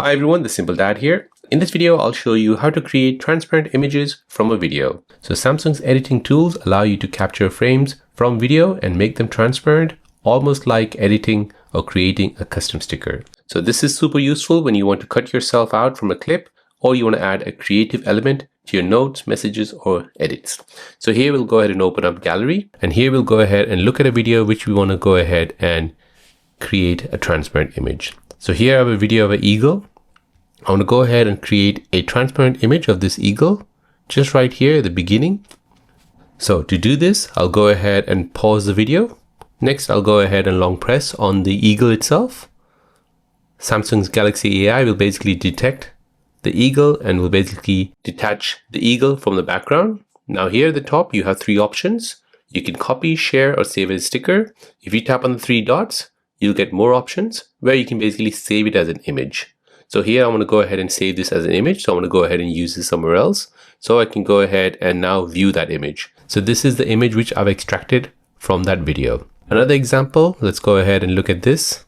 Hi everyone, the Simple Dad here. In this video, I'll show you how to create transparent images from a video. So Samsung's editing tools allow you to capture frames from video and make them transparent, almost like editing or creating a custom sticker. So this is super useful when you want to cut yourself out from a clip or you want to add a creative element to your notes, messages, or edits. So here we'll go ahead and open up Gallery, and here we'll go ahead and look at a video which we want to go ahead and create a transparent image. So here I have a video of an eagle. I want to go ahead and create a transparent image of this eagle just right here at the beginning. So to do this, I'll go ahead and pause the video. Next, I'll go ahead and long press on the eagle itself. Samsung's Galaxy AI will basically detect the eagle and will basically detach the eagle from the background. Now here at the top, you have three options. You can copy, share, or save as a sticker. If you tap on the three dots, you'll get more options where you can basically save it as an image. So here I want to go ahead and save this as an image. So I want to go ahead and use this somewhere else. So I can go ahead and now view that image. So this is the image which I've extracted from that video. Another example, let's go ahead and look at this.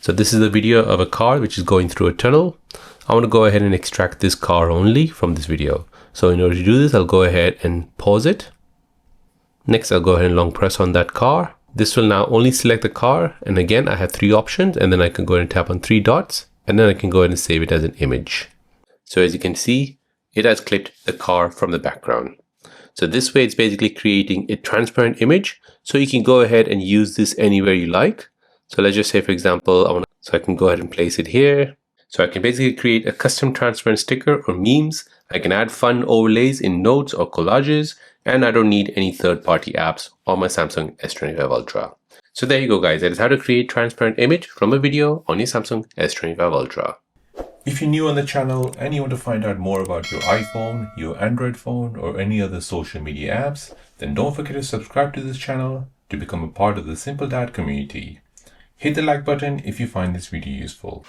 So this is the video of a car which is going through a tunnel. I want to go ahead and extract this car only from this video. So in order to do this, I'll go ahead and pause it. Next, I'll go ahead and long press on that car. This will now only select the car. And again, I have three options, and then I can go ahead and tap on three dots, and then I can go ahead and save it as an image. So as you can see, it has clipped the car from the background. So this way it's basically creating a transparent image. So you can go ahead and use this anywhere you like. So let's just say, for example, I can go ahead and place it here. So I can basically create a custom transparent sticker or memes. I can add fun overlays in notes or collages, and I don't need any third-party apps on my Samsung S25 Ultra. So there you go, guys. That is how to create transparent image from a video on your Samsung S25 Ultra. If you're new on the channel and you want to find out more about your iPhone, your Android phone, or any other social media apps, then don't forget to subscribe to this channel to become a part of the Simple Dad community. Hit the like button if you find this video useful.